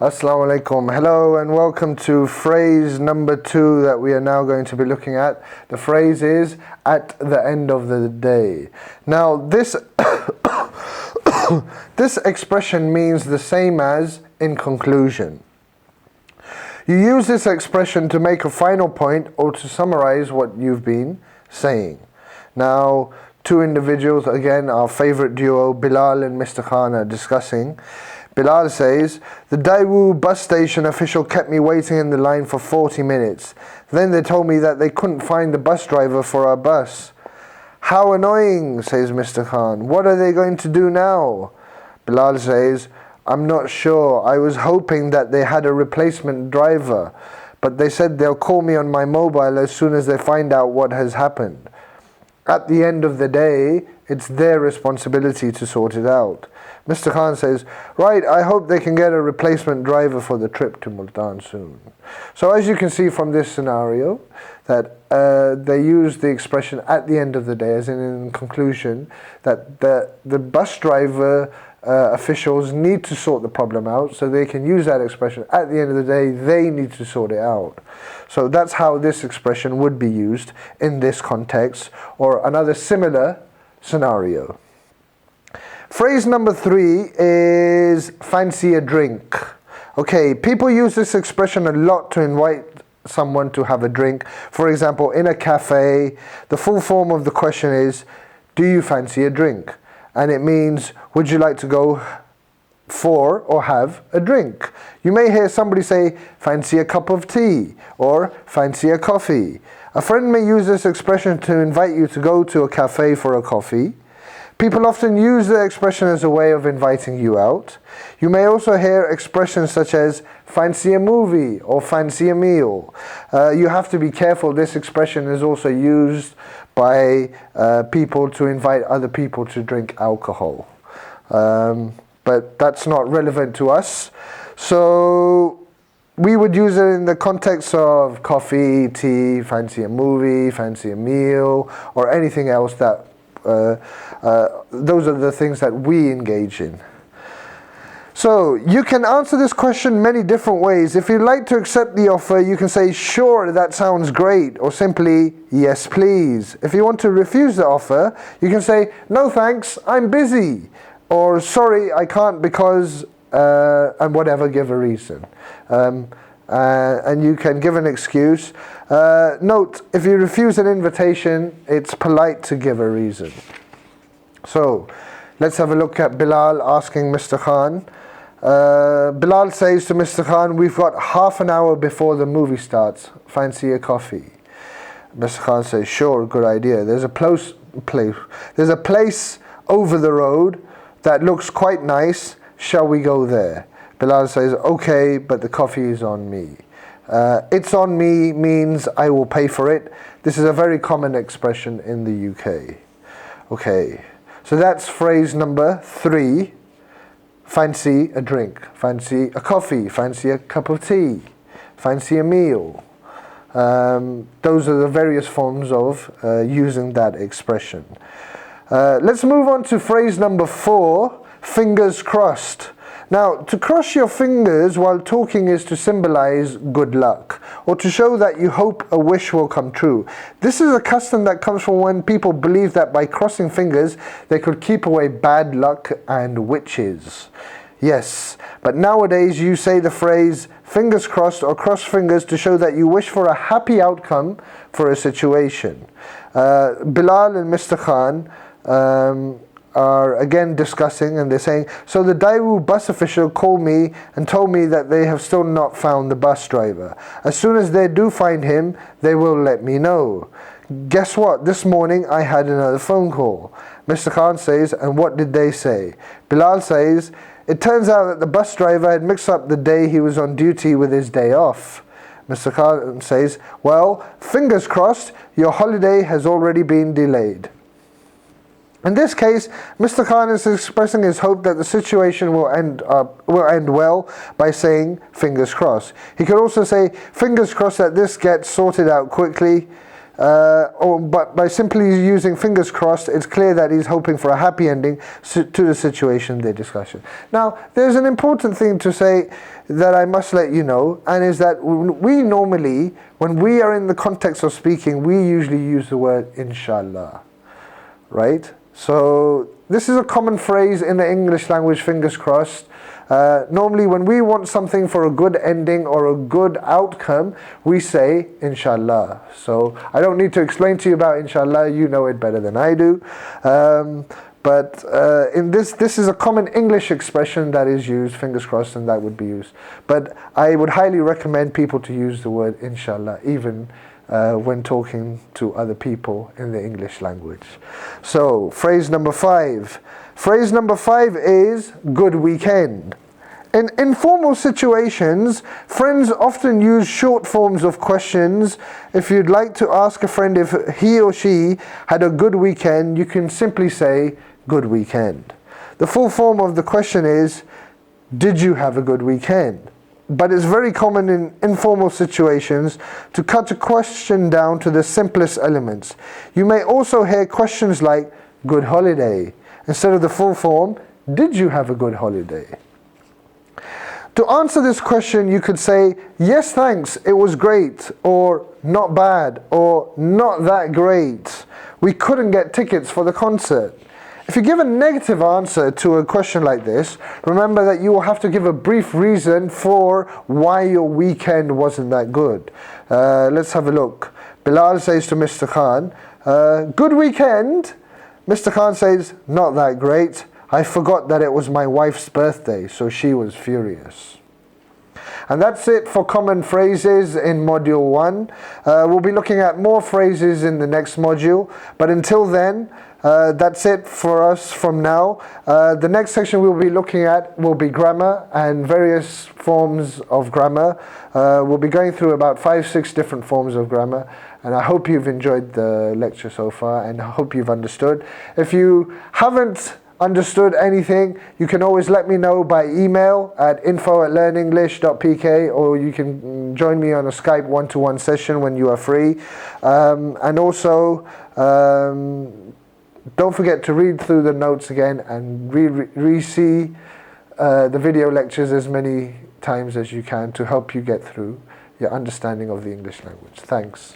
Assalamu alaikum. Hello and welcome to phrase number 2 that we are now going to be looking at. The phrase is at the end of the day. Now this this expression means the same as in conclusion. You use this expression to make a final point or to summarize what you've been saying. Now, two individuals, again our favorite duo, Bilal and Mr. Khan, are discussing. Bilal says, "The Daewoo bus station official kept me waiting in the line for 40 minutes. Then they told me that they couldn't find the bus driver for our bus." "How annoying," says Mr. Khan. "What are they going to do now?" Bilal says, "I'm not sure. I was hoping that they had a replacement driver, but they said they'll call me on my mobile as soon as they find out what has happened. At the end of the day, it's their responsibility to sort it out." Mr. Khan says, "Right, I hope they can get a replacement driver for the trip to Multan soon." So as you can see from this scenario, that they use the expression at the end of the day, as in conclusion, that the bus driver officials need to sort the problem out, so they can use that expression. At the end of the day, they need to sort it out. So that's how this expression would be used in this context, or another similar scenario. Phrase number 3 is fancy a drink. Okay, people use this expression a lot to invite someone to have a drink. For example, in a cafe, the full form of the question is, "Do you fancy a drink?" And it means, "Would you like to go for or have a drink?" You may hear somebody say, "Fancy a cup of tea," or "Fancy a coffee." A friend may use this expression to invite you to go to a cafe for a coffee. People often use the expression as a way of inviting you out. You may also hear expressions such as "fancy a movie" or "fancy a meal." You have to be careful. This expression is also used by people to invite other people to drink alcohol. But that's not relevant to us. So we would use it in the context of coffee, tea, fancy a movie, fancy a meal, or anything else that those are the things that we engage in. So you can answer this question many different ways. If you'd like to accept the offer, you can say, "Sure, that sounds great," or simply, "Yes, please." If you want to refuse the offer, you can say, "No thanks, I'm busy," or "Sorry, I can't because," and whatever, give a reason. And you can give an excuse. Note, if you refuse an invitation, it's polite to give a reason. So, let's have a look at Bilal asking Mr. Khan. Bilal says to Mr. Khan, "We've got half an hour before the movie starts. Fancy a coffee?" Mr. Khan says, "Sure, good idea. There's a place over the road that looks quite nice. Shall we go there?" Bilal says, "Okay, but the coffee is on me." "It's on me" means I will pay for it. This is a very common expression in the UK. Okay, so that's phrase number 3. Fancy a drink, fancy a coffee, fancy a cup of tea, fancy a meal. Those are the various forms of using that expression. Let's move on to phrase number 4, fingers crossed. Now, to cross your fingers while talking is to symbolize good luck, or to show that you hope a wish will come true. This is a custom that comes from when people believed that by crossing fingers, they could keep away bad luck and witches. Yes, but nowadays you say the phrase fingers crossed or cross fingers to show that you wish for a happy outcome for a situation. Bilal and Mr. Khan are again discussing, and they're saying, "So the Daewoo bus official called me and told me that they have still not found the bus driver. As soon as they do find him, they will let me know. Guess what? This morning I had another phone call." Mr. Khan says, "And what did they say?" Bilal says, "It turns out that the bus driver had mixed up the day he was on duty with his day off." Mr. Khan says, "Well, fingers crossed, your holiday has already been delayed." In this case, Mr. Khan is expressing his hope that the situation will end well by saying fingers crossed. He could also say fingers crossed that this gets sorted out quickly. But by simply using fingers crossed, it's clear that he's hoping for a happy ending to the situation they're discussing. Now, there's an important thing to say that I must let you know, and is that we normally, when we are in the context of speaking, we usually use the word inshallah, right? So this is a common phrase in the English language, fingers crossed. Normally when we want something for a good ending or a good outcome, we say inshallah. So I don't need to explain to you about inshallah, you know it better than I do. But in this is a common English expression that is used, fingers crossed, and that would be used. But I would highly recommend people to use the word inshallah, even when talking to other people in the English language. So, phrase number 5. Phrase number 5 is good weekend. In informal situations, friends often use short forms of questions. If you'd like to ask a friend if he or she had a good weekend, you can simply say, good weekend. The full form of the question is, did you have a good weekend? But it's very common in informal situations to cut a question down to the simplest elements. You may also hear questions like, good holiday, instead of the full form, did you have a good holiday? To answer this question, you could say, yes thanks, it was great, or not bad, or not that great. We couldn't get tickets for the concert. If you give a negative answer to a question like this, remember that you will have to give a brief reason for why your weekend wasn't that good. Let's have a look. Bilal says to Mr. Khan, good weekend. Mr. Khan says, not that great. I forgot that it was my wife's birthday, so she was furious. And that's it for common phrases in Module 1. We'll be looking at more phrases in the next module, but until then, that's it for us from now. The next section we'll be looking at will be grammar and various forms of grammar. We'll be going through about 5-6 different forms of grammar, and I hope you've enjoyed the lecture so far and I hope you've understood. If you haven't understood anything, you can always let me know by email at info@learnenglish.pk, or you can join me on a Skype one-to-one session when you are free. And also, don't forget to read through the notes again and re-see the video lectures as many times as you can to help you get through your understanding of the English language. Thanks.